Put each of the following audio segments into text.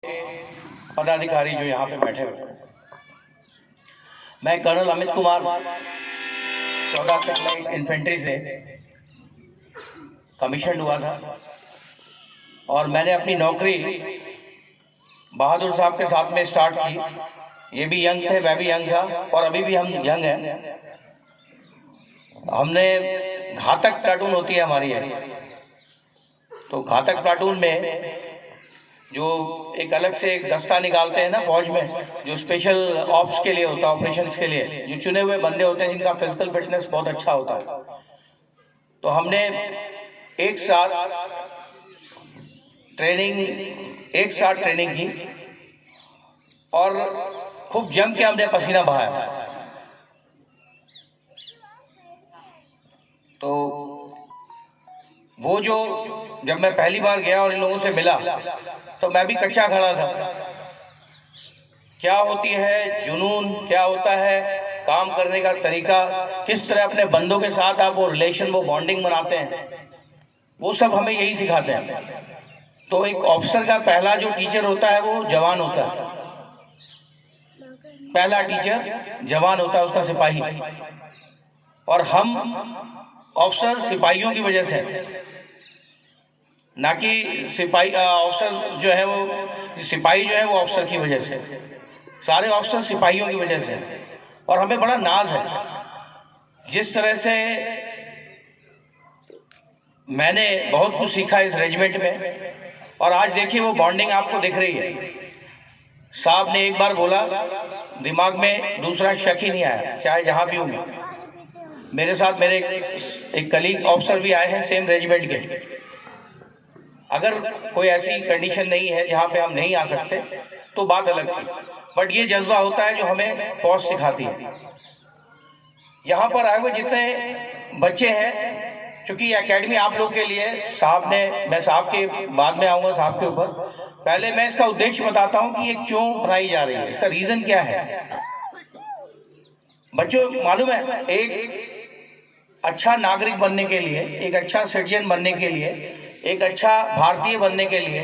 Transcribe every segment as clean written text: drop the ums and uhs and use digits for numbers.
पदाधिकारी जो यहाँ पे बैठे हुए, मैं colonel Amit Kumar 14 satellite infantry से कमीशन हुआ था और मैंने अपनी नौकरी बहादुर साहब के साथ में स्टार्ट की। ये भी यंग थे, मैं भी यंग था और अभी भी हम यंग हैं। हमने घातक प्लाटून होती है हमारी है, तो घातक प्लाटून में जो एक अलग से एक दस्ता निकालते हैं ना फौज में, जो स्पेशल ऑप्स के लिए होता है, ऑपरेशंस के लिए, जो चुने हुए बंदे होते हैं जिनका फिजिकल फिटनेस बहुत अच्छा होता है। तो हमने एक साथ ट्रेनिंग की और खूब जम के हमने पसीना बहाया। तो वो जो जब मैं पहली बार गया और इन लोगों से मिला तो मैं भी कच्चा खड़ा था। क्या होती है जुनून, क्या होता है काम करने का तरीका, किस तरह अपने बंदों के साथ आप वो रिलेशन, वो बॉन्डिंग बनाते हैं, वो सब हमें यही सिखाते हैं। तो एक ऑफिसर का पहला जो टीचर होता है वो जवान होता है, पहला टीचर जवान होता है, उसका सिपाही। और हम ऑफिसर सिपाहियों की वजह से, ना कि सिपाही ऑफिसर जो है वो सिपाही जो है वो ऑफिसर की वजह से, सारे ऑफिसर सिपाहियों की वजह से। और हमें बड़ा नाज है जिस तरह से मैंने बहुत कुछ सीखा इस रेजिमेंट में। और आज देखिए वो बॉन्डिंग आपको दिख रही है। साहब ने एक बार बोला, दिमाग में दूसरा शक ही नहीं आया, चाहे जहां भी हूं। मेरे साथ मेरे एक कलीग ऑफिसर भी आए हैं सेम रेजिमेंट के। अगर कोई ऐसी कंडीशन नहीं है जहां पे हम नहीं आ सकते तो बात अलग थी, बट ये जज्बा होता है जो हमें फौज सिखाती है। यहाँ पर आए हुए जितने बच्चे हैं, चूंकि एकेडमी आप लोग के लिए साहब ने, मैं साहब के बाद में आऊंगा साहब के ऊपर, पहले मैं इसका उद्देश्य बताता हूं कि ये क्यों बनाई जा रही है, इसका रीजन क्या है। बच्चों मालूम है, एक अच्छा नागरिक बनने के लिए, एक अच्छा सिटीजन बनने के लिए, एक अच्छा भारतीय बनने के लिए,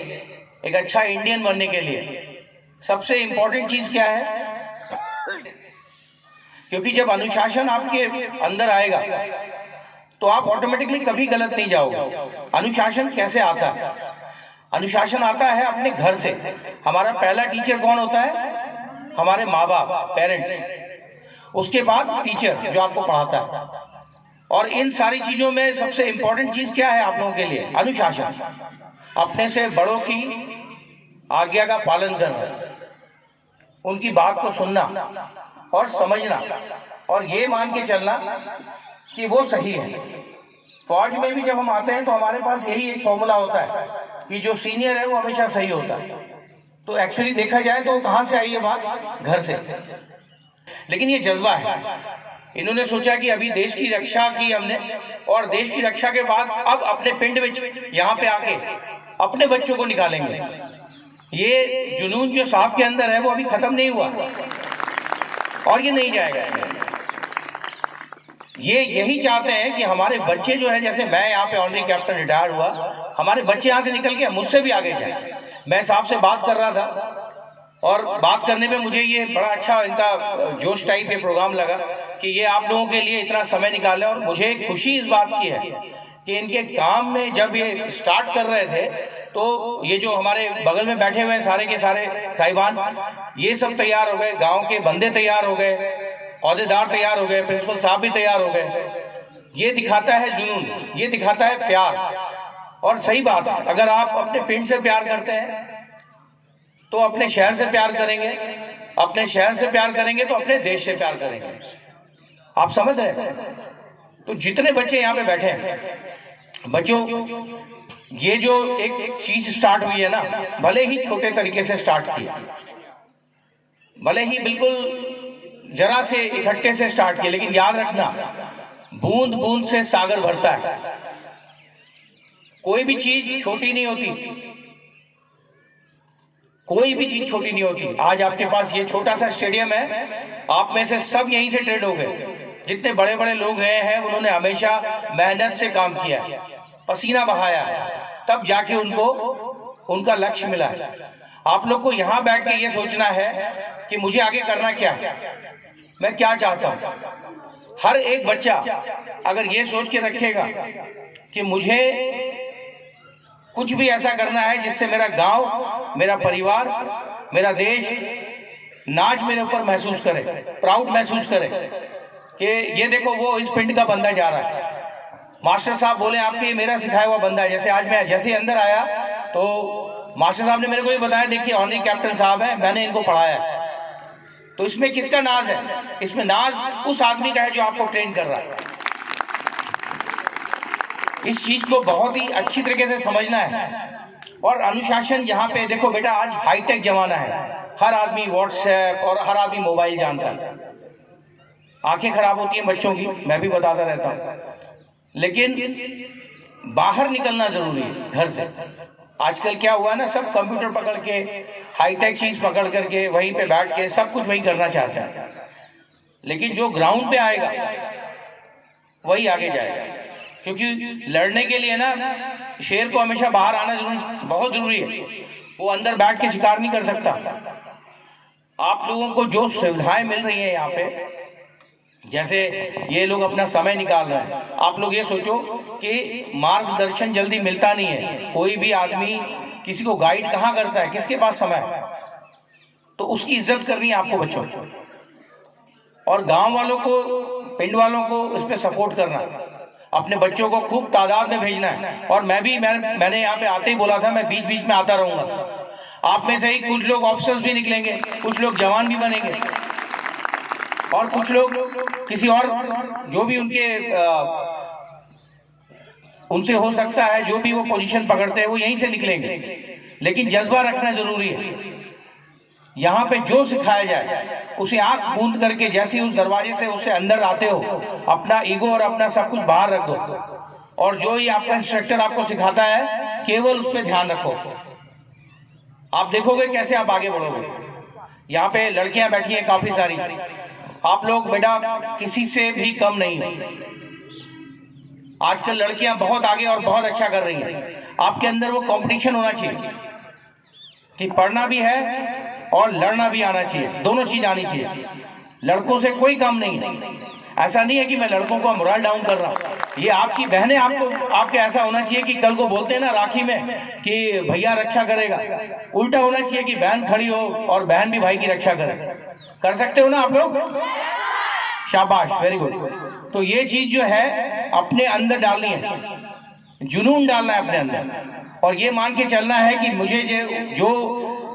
एक अच्छा इंडियन बनने के लिए सबसे इंपॉर्टेंट चीज क्या है? क्योंकि जब अनुशासन आपके अंदर आएगा तो आप ऑटोमेटिकली कभी गलत नहीं जाओगे। अनुशासन कैसे आता है? अनुशासन आता है अपने घर से। हमारा पहला टीचर कौन होता है? हमारे माँ बाप, पेरेंट्स। उसके बाद टीचर जो आपको पढ़ाता है। और इन सारी चीजों में सबसे इंपॉर्टेंट चीज क्या है आप लोगों के लिए? अनुशासन। अपने से बड़ों की आज्ञा का पालन करना, उनकी बात को सुनना और समझना, और ये मान के चलना कि वो सही है। फौज में भी जब हम आते हैं तो हमारे पास यही एक फॉर्मूला होता है कि जो सीनियर है वो हमेशा सही होता है। तो एक्चुअली देखा जाए तो कहां से आई ये बात? घर से। लेकिन ये जज्बा है। इन्होंने सोचा कि अभी देश की रक्षा की हमने, और देश की रक्षा के बाद अब अपने पिंड में यहाँ पे आके अपने बच्चों को निकालेंगे। ये जुनून जो साहब के अंदर है वो अभी खत्म नहीं हुआ और ये नहीं जाएगा। ये यही चाहते हैं कि हमारे बच्चे जो है, जैसे मैं यहाँ पे ऑनरी कैप्टन रिटायर हुआ, हमारे बच्चे यहाँ से निकल के मुझसे भी आगे जाए। मैं साहब से बात कर रहा था और बात करने में मुझे ये बड़ा अच्छा इनका जोश टाइप ये प्रोग्राम लगा कि ये आप लोगों के लिए इतना समय निकाले। और मुझे खुशी इस बात की है कि इनके काम में जब ये स्टार्ट कर रहे थे तो ये जो हमारे बगल में बैठे हुए हैं सारे के सारे साहिबान, ये सब तैयार हो गए, गांव के बंदे तैयार हो गए, औहदेदार तैयार हो गए, प्रिंसिपल साहब भी तैयार हो गए। ये दिखाता है जुनून, ये दिखाता है प्यार। और सही बात है, अगर आप अपने पिंड से प्यार करते हैं तो अपने शहर से प्यार करेंगे, अपने शहर से प्यार करेंगे तो अपने देश से प्यार करेंगे। आप समझ रहे हैं? तो जितने बच्चे यहाँ पे बैठे हैं, बच्चों, ये जो एक चीज स्टार्ट हुई है ना, भले ही छोटे तरीके से स्टार्ट किया, भले ही बिल्कुल जरा से इकट्ठे से स्टार्ट किया, लेकिन याद रखना, बूंद बूंद से सागर भरता है। कोई भी चीज छोटी नहीं होती, कोई भी चीज छोटी नहीं होती। आज आपके पास ये छोटा सा स्टेडियम है, आप में से सब यहीं से ट्रेड हो गए। जितने बड़े बड़े लोग गए हैं उन्होंने हमेशा मेहनत से काम किया, पसीना बहाया, तब जाके उनको उनका लक्ष्य मिला है। आप लोग को यहाँ बैठ के ये सोचना है कि मुझे आगे करना क्या है, मैं क्या चाहता हूँ। हर एक बच्चा अगर ये सोच के रखेगा कि मुझे कुछ भी ऐसा करना है जिससे मेरा गांव, मेरा परिवार, मेरा देश नाज मेरे ऊपर महसूस करे, प्राउड महसूस करे कि ये देखो वो इस पिंड का बंदा जा रहा है। मास्टर साहब बोले आपके ये मेरा सिखाया हुआ बंदा है। जैसे आज मैं जैसे अंदर आया तो मास्टर साहब ने मेरे को ये बताया, देखिए ऑनरी कैप्टन साहब है, मैंने इनको पढ़ाया है। तो इसमें किसका नाज है? इसमें नाज उस आदमी का है जो आपको ट्रेन कर रहा है। इस चीज को बहुत ही अच्छी तरीके से समझना है। और अनुशासन यहाँ पे देखो बेटा, आज हाईटेक जमाना है, हर आदमी व्हाट्सएप और हर आदमी मोबाइल जानता है। आंखें खराब होती हैं बच्चों की, मैं भी बताता रहता हूँ, लेकिन बाहर निकलना जरूरी है घर से। आजकल क्या हुआ है ना, सब कंप्यूटर पकड़ के, हाईटेक चीज पकड़ करके वहीं पे बैठ के सब कुछ वही करना चाहता है, लेकिन जो ग्राउंड पे आएगा वही आगे जाएगा। क्योंकि लड़ने के लिए ना शेर को हमेशा बाहर आना बहुत जरूरी है, वो अंदर बैठ के शिकार नहीं कर सकता। आप लोगों को जो सुविधाएं मिल रही हैं यहाँ पे, जैसे ये लोग अपना समय निकाल रहे हैं, आप लोग ये सोचो कि मार्गदर्शन जल्दी मिलता नहीं है। कोई भी आदमी किसी को गाइड कहाँ करता है, किसके पास समय है? तो उसकी इज्जत करनी है आपको बच्चों। और गांव वालों को, पिंड वालों को इस पे सपोर्ट करना, अपने बच्चों को खूब तादाद में भेजना है। और मैंने यहाँ पे आते ही बोला था, मैं बीच बीच में आता रहूंगा। आप में से ही कुछ लोग ऑफिसर्स भी निकलेंगे, कुछ लोग जवान भी बनेंगे, और कुछ लोग किसी और जो भी उनसे हो सकता है, जो भी वो पोजीशन पकड़ते हैं वो यहीं से निकलेंगे। लेकिन जज्बा रखना जरूरी है। यहाँ पे जो सिखाया जाए उसे आंख बूंद करके, जैसे उस दरवाजे से उससे अंदर आते हो, अपना ईगो और अपना सब कुछ बाहर रख दो, और जो ही आपका इंस्ट्रक्टर आपको सिखाता है केवल उस पर ध्यान रखो। आप देखोगे कैसे आप आगे बढ़ोगे। यहाँ पे लड़कियां बैठी हैं काफी सारी, आप लोग बेटा किसी से भी कम नहीं हो। आजकल लड़कियां बहुत आगे और बहुत अच्छा कर रही हैं। आपके अंदर वो कंपटीशन होना चाहिए कि पढ़ना भी है और लड़ना भी आना चाहिए, दोनों चीज आनी चाहिए। लड़कों से कोई कम नहीं है। ऐसा नहीं है कि मैं लड़कों का मोरल डाउन कर रहा हूँ, ये आपकी बहनें आपके ऐसा होना चाहिए कि कल को बोलते हैं ना राखी में कि भैया रक्षा करेगा, उल्टा होना चाहिए कि बहन खड़ी हो और बहन भी भाई की रक्षा करे। कर सकते हो ना आप लोग? शाबाश, वेरी गुड। तो ये चीज जो है अपने अंदर डालनी है, जुनून डालना है अपने अंदर, और ये मान के चलना है कि मुझे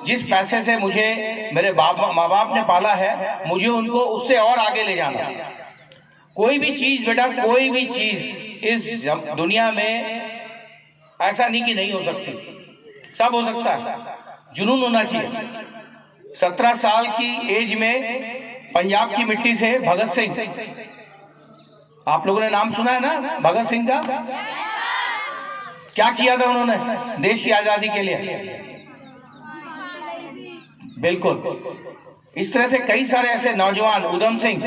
जिस पैसे से मुझे मेरे माँ बाप ने पाला है, मुझे उनको उससे और आगे ले जाना। कोई भी चीज बेटा, कोई भी चीज इस दुनिया में ऐसा नहीं कि नहीं हो सकती, सब हो सकता है। जुनून होना चाहिए। 17 साल की एज में पंजाब की मिट्टी से भगत सिंह, आप लोगों ने नाम सुना है ना भगत सिंह का? क्या किया था उन्होंने देश की आजादी के लिए? बिल्कुल। इस तरह से कई सारे ऐसे नौजवान, उधम सिंह,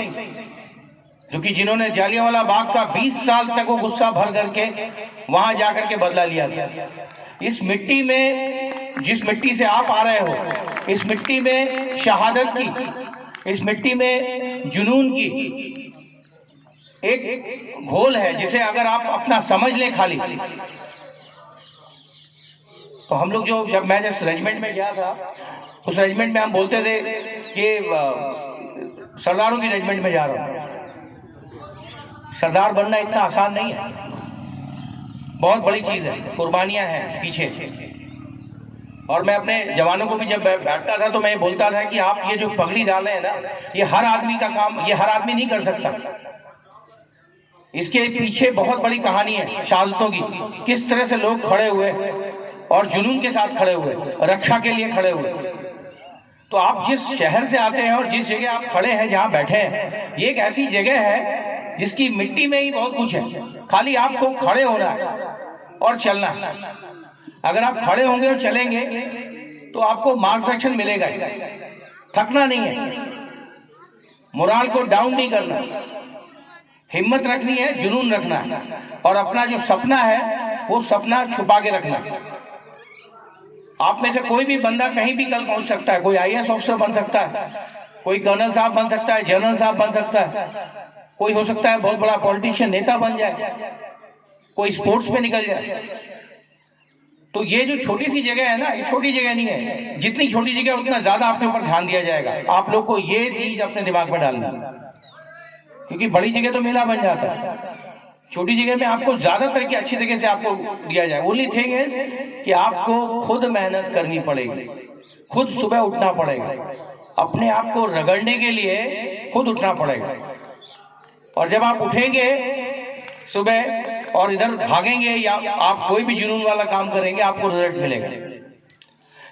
जो कि जिन्होंने जालियांवाला बाग का 20 साल तक वो गुस्सा भर करके वहां जाकर के बदला लिया था। इस मिट्टी में, जिस मिट्टी से आप आ रहे हो, इस मिट्टी में शहादत की, इस मिट्टी में जुनून की एक घोल है, जिसे अगर आप अपना समझ ले खाली, तो हम लोग जब मैं जिस रेजिमेंट में गया था, उस रेजिमेंट में हम बोलते थे कि सरदारों की रेजिमेंट में जा रहा हूं। सरदार बनना इतना आसान नहीं है, बहुत बड़ी चीज है, कुर्बानियां हैं पीछे। और मैं अपने जवानों को भी जब बैठता था तो मैं बोलता था कि आप ये जो पगड़ी डाले हैं ना, ये हर आदमी का काम, ये हर आदमी नहीं कर सकता। इसके पीछे बहुत बड़ी कहानी है शहादतों की, किस तरह से लोग खड़े हुए और जुनून के साथ खड़े हुए, रक्षा के लिए खड़े हुए। तो आप जिस शहर से आते हैं और जिस जगह आप खड़े हैं, जहां बैठे हैं, ये एक ऐसी जगह है जिसकी मिट्टी में ही बहुत कुछ है। खाली आपको खड़े होना है और चलना है। अगर आप खड़े होंगे और चलेंगे तो आपको मार्गदर्शन मिलेगा, थकना नहीं है, मोराल को डाउन नहीं करना, हिम्मत रखनी है, जुनून रखना है, और अपना जो सपना है वो सपना छुपा के रखना है। आप में से कोई भी बंदा कहीं भी कल पहुंच सकता है। कोई आईएएस ऑफिसर बन सकता है, कोई कर्नल साहब बन सकता है, जनरल साहब बन सकता है, कोई हो सकता है बहुत बड़ा पॉलिटिशियन नेता बन जाए, कोई स्पोर्ट्स में निकल जाए। तो ये जो छोटी सी जगह है ना, ये छोटी जगह नहीं है। जितनी छोटी जगह उतना ज्यादा आपके ऊपर ध्यान दिया जाएगा। आप लोग को ये चीज अपने दिमाग में डालना, क्योंकि बड़ी जगह तो मेला बन जाता है, छोटी जगह में आपको ज्यादातर की अच्छी जगह से आपको दिया जाए। ओनली थिंग इज कि आपको खुद मेहनत करनी पड़ेगी, खुद सुबह उठना पड़ेगा, अपने आप को रगड़ने के लिए खुद उठना पड़ेगा। और जब आप उठेंगे सुबह और इधर भागेंगे या आप कोई भी जुनून वाला काम करेंगे, आपको रिजल्ट मिलेगा।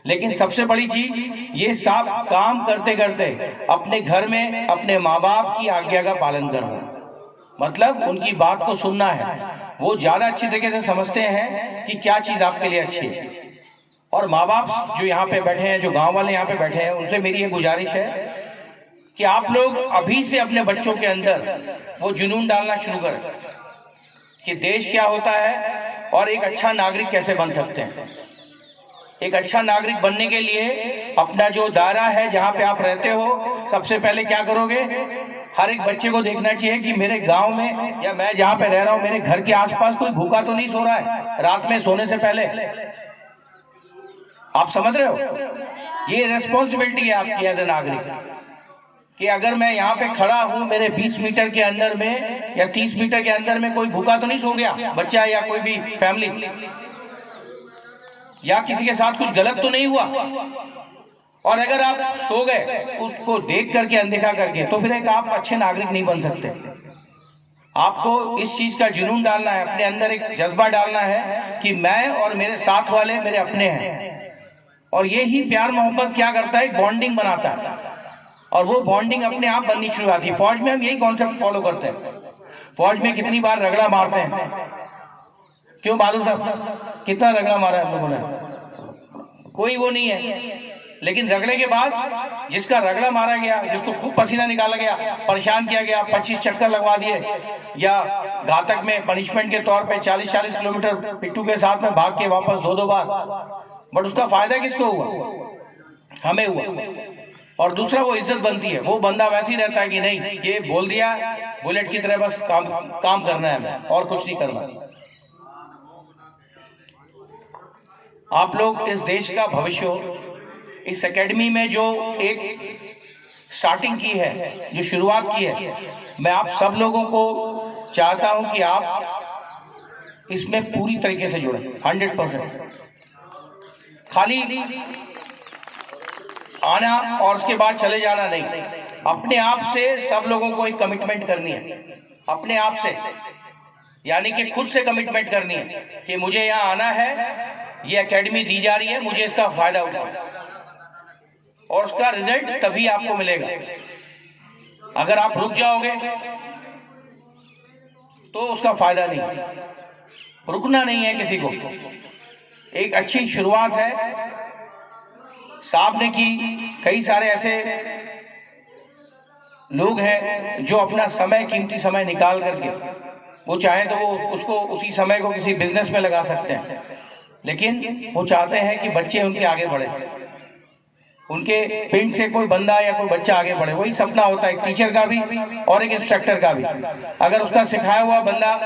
लेकिन सबसे बड़ी चीज, ये सब काम करते करते अपने घर में अपने माँ बाप की आज्ञा का पालन करना, मतलब उनकी बात को सुनना है। वो ज्यादा अच्छी तरीके से समझते हैं कि क्या चीज आपके लिए अच्छी है। और माँ बाप जो यहाँ पे बैठे हैं, जो गांव वाले यहाँ पे बैठे हैं, उनसे मेरी ये गुजारिश है कि आप लोग अभी से अपने बच्चों के अंदर वो जुनून डालना शुरू करें कि देश क्या होता है और एक अच्छा नागरिक कैसे बन सकते हैं। एक अच्छा नागरिक बनने के लिए अपना जो दायरा है, जहाँ पे आप रहते हो, सबसे पहले क्या करोगे, हर एक बच्चे को देखना चाहिए कि मेरे गांव में या मैं जहाँ पे रह रहा हूँ, मेरे घर के आसपास कोई भूखा तो नहीं सो रहा है रात में सोने से पहले। आप समझ रहे हो? ये रेस्पॉन्सिबिलिटी है आपकी एज ए नागरिक कि अगर मैं यहाँ पे खड़ा हूँ, मेरे 20 मीटर के अंदर में या 30 मीटर के अंदर में कोई भूखा तो नहीं सो गया बच्चा या कोई भी फैमिली, या किसी के साथ कुछ गलत तो नहीं हुआ। और अगर आप सो गए उसको देख करके, अनदेखा करके, तो फिर एक आप अच्छे नागरिक नहीं बन सकते। आपको इस चीज का जुनून डालना है, अपने अंदर एक जज्बा डालना है कि मैं और मेरे साथ वाले मेरे अपने हैं। और ये ही प्यार मोहब्बत क्या करता है, एक बॉन्डिंग बनाता है, और वो बॉन्डिंग अपने आप बननी शुरू होती है। फौज में हम यही कॉन्सेप्ट फॉलो करते हैं। फौज में कितनी बार रगड़ा मारते हैं, क्यों बहादुर साहब, कितना रगड़ा मारा है हम लोगों ने? कोई वो नहीं है। लेकिन रगड़े के बाद जिसका रगड़ा मारा गया, जिसको खूब पसीना निकाला गया, परेशान किया गया, 25 चक्कर लगवा दिए, या घातक में पनिशमेंट के तौर पे 40-40 किलोमीटर पिट्ठू के साथ में भाग के वापस 2-2 बार, बट उसका फायदा किसको हुआ? हमें हुआ। और दूसरा वो इज्जत बनती है। वो बंदा वैसे ही रहता है कि नहीं, ये बोल दिया बुलेट की तरह, बस काम करना है हमें और कुछ नहीं करना। आप लोग इस देश का भविष्य हो। इस एकेडमी में जो एक स्टार्टिंग की है, जो शुरुआत की है, मैं आप सब लोगों को चाहता हूं कि आप इसमें पूरी तरीके से जुड़े, 100%। खाली आना और उसके बाद चले जाना नहीं, अपने आप से सब लोगों को एक कमिटमेंट करनी है, अपने आप से, यानी कि खुद से कमिटमेंट करनी है कि मुझे यहाँ आना है, ये एकेडमी दी जा रही है, मुझे इसका फायदा उठाना, और उसका रिजल्ट तभी आपको मिलेगा। अगर आप रुक जाओगे तो उसका फायदा नहीं। रुकना नहीं है किसी को। एक अच्छी शुरुआत है साहब ने की। कई सारे ऐसे लोग हैं जो अपना समय, कीमती समय निकाल करके, वो चाहे तो वो उसको, उसी समय को किसी बिजनेस में लगा सकते हैं, लेकिन वो चाहते हैं कि बच्चे उनके आगे बढ़े, उनके पिंड से कोई बंदा या कोई बच्चा आगे बढ़े। वही सपना होता है एक टीचर का भी और एक इंस्ट्रक्टर का भी। अगर उसका सिखाया हुआ बंदा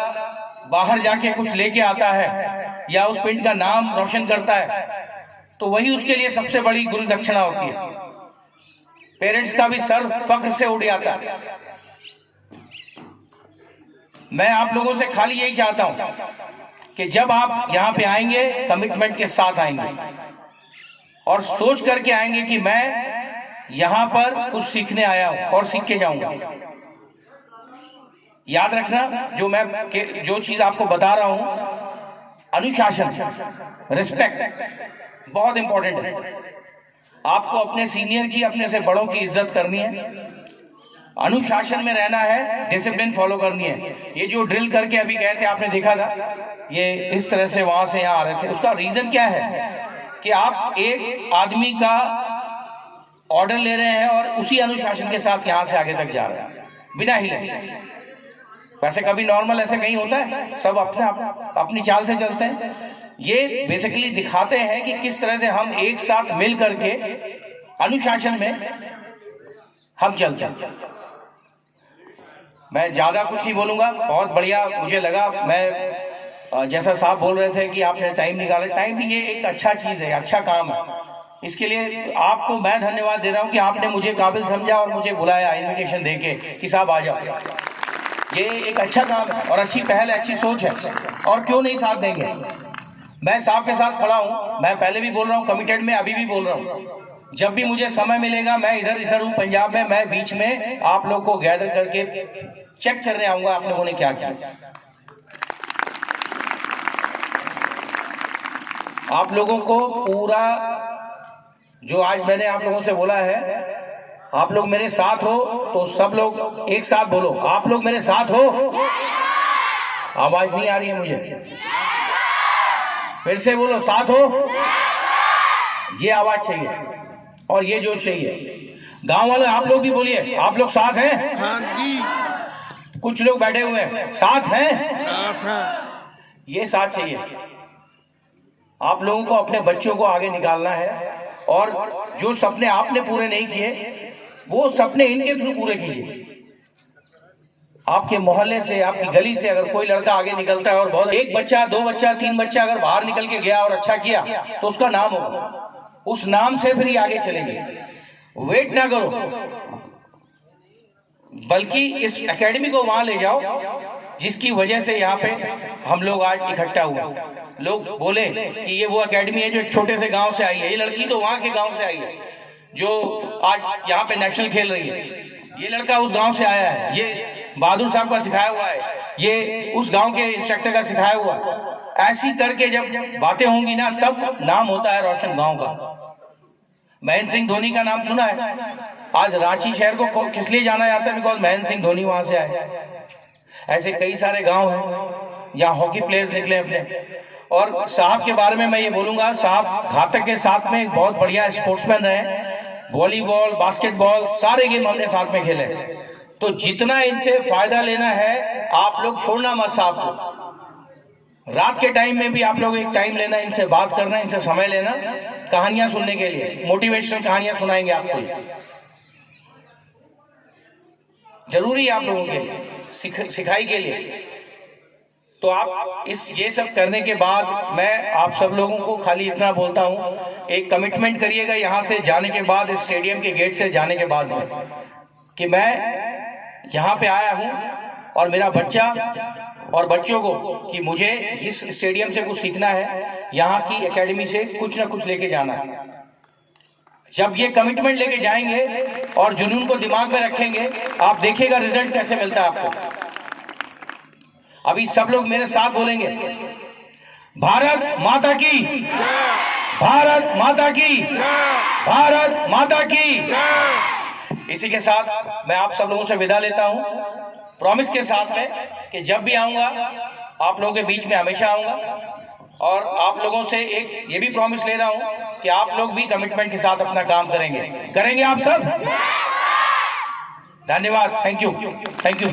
बाहर जाके कुछ लेके आता है या उस पिंड का नाम रोशन करता है, तो वही उसके लिए सबसे बड़ी गुरु दक्षिणा होती है। पेरेंट्स का भी सर फख्र से उड़ जाता है। मैं आप लोगों से खाली यही चाहता हूं कि जब आप यहाँ पे आएंगे, कमिटमेंट के साथ आएंगे और सोच करके आएंगे कि मैं यहां पर कुछ सीखने आया हूं और सीख के जाऊंगा। याद रखना, जो चीज आपको बता रहा हूं, अनुशासन, रिस्पेक्ट बहुत इंपॉर्टेंट है। आपको अपने सीनियर की, अपने से बड़ों की इज्जत करनी है, अनुशासन में रहना है, डिसिप्लिन फॉलो करनी है। ये जो ड्रिल करके अभी गए थे, आपने देखा था, ये इस तरह से वहां से यहाँ आ रहे थे। उसका रीजन क्या है कि आप एक आदमी का ऑर्डर ले रहे हैं और उसी अनुशासन के साथ यहां से आगे तक जा रहे हैं बिना हिले। वैसे कभी नॉर्मल ऐसे कहीं होता है? सब अपनी चाल से चलते हैं। ये बेसिकली दिखाते हैं कि किस तरह से हम एक साथ मिल करके अनुशासन में हम चलते हैं। मैं ज्यादा कुछ नहीं बोलूंगा, बहुत बढ़िया मुझे लगा। मैं जैसा साहब बोल रहे थे कि आपने टाइम निकाला, टाइम भी ये एक अच्छा चीज है, अच्छा काम है। इसके लिए आपको मैं धन्यवाद दे रहा हूं कि आपने मुझे काबिल समझा और मुझे बुलाया इनविटेशन देके कि साहब आ जाओ। ये एक अच्छा काम है और अच्छी पहल है, अच्छी सोच है, और क्यों नहीं साथ देंगे। मैं साहब के साथ खड़ा हूं, मैं पहले भी बोल रहा हूं, कमिटेड में अभी भी बोल रहा हूं। जब भी मुझे समय मिलेगा मैं इधर हूं पंजाब में, मैं बीच में आप लोग को गैदर करके चेक करने आऊंगा आप लोगों ने क्या किया। आप लोगों को पूरा जो आज मैंने आप लोगों से बोला है, आप लोग मेरे साथ हो तो सब लोग एक साथ बोलो, आप लोग मेरे साथ हो। आवाज नहीं आ रही है मुझे, फिर से बोलो, साथ हो। ये आवाज चाहिए और ये जोश चाहिए। गांव वाले आप लोग भी बोलिए, आप लोग साथ हैं? हाँ जी। कुछ लोग बैठे हुए हैं, साथ हैं? साथ हैं। ये साथ चाहिए। आप लोगों को अपने बच्चों को आगे निकालना है और जो सपने आपने पूरे नहीं किए वो सपने इनके थ्रू पूरे कीजिए। आपके मोहल्ले से, आपकी गली से अगर कोई लड़का आगे निकलता है और बहुत एक बच्चा, दो बच्चा, तीन बच्चा अगर बाहर निकल के गया और अच्छा किया तो उसका नाम होगा, उस नाम से फिर ये आगे चलेंगे। वेट ना करो, बल्कि इस एकेडमी को वहां ले जाओ जिसकी वजह से यहाँ पे हम लोग आज इकट्ठा हुआ। लोग बोले कि ये वो एकेडमी है जो एक छोटे से गांव से आई है, ये लड़की तो वहां के गांव से आई है जो आज यहाँ पे नेशनल खेल रही है, ये लड़का उस गांव से आया है, ये बहादुर साहब का सिखाया हुआ है, ये उस गांव के इंस्ट्रक्टर का सिखाया हुआ है। ऐसी करके जब बातें होंगी ना तब नाम होता है रोशन गांव का। महेंद्र सिंह धोनी का नाम सुना है? आज रांची शहर को किस लिए जाना जाता है? बिकॉज महेंद्र सिंह धोनी वहां से आए। ऐसे कई सारे गांव हैं जहाँ हॉकी प्लेयर्स निकले अपने। और साहब के बारे में मैं ये बोलूंगा, साहब घातक के साथ में एक बहुत बढ़िया स्पोर्ट्समैन रहे। वॉलीबॉल, बास्केटबॉल सारे गेम हमने साथ में खेले। तो जितना इनसे फायदा लेना है आप लोग छोड़ना मत साहब को। रात के टाइम में भी आप लोग एक टाइम लेना, इनसे बात करना, इनसे समय लेना, कहानियां सुनने के लिए। मोटिवेशनल कहानियां सुनाएंगे आपको, जरूरी है आप लोगों के लिए, सिखाई के लिए। तो आप ये सब करने के बाद मैं आप सब लोगों को खाली इतना बोलता हूं, एक कमिटमेंट करिएगा यहां से जाने के बाद, इस स्टेडियम के गेट से जाने के बाद में, कि मैं यहां पे आया हूं और मेरा बच्चा और बच्चों को कि मुझे इस स्टेडियम से कुछ सीखना है, यहाँ की एकेडमी से कुछ ना कुछ लेके जाना है। जब ये कमिटमेंट लेके जाएंगे और जुनून को दिमाग में रखेंगे, आप देखिएगा रिजल्ट कैसे मिलता है आपको। अभी सब लोग मेरे साथ बोलेंगे, भारत माता की, भारत माता की, भारत माता की। इसी के साथ मैं आप सब लोगों से विदा लेता हूं, प्रॉमिस के साथ में कि जब भी आऊंगा आप लोगों के बीच में हमेशा आऊंगा। और आप लोगों से एक ये भी प्रॉमिस ले रहा हूं कि आप लोग भी कमिटमेंट के साथ अपना काम करेंगे आप सब। धन्यवाद, थैंक यू, थैंक यू।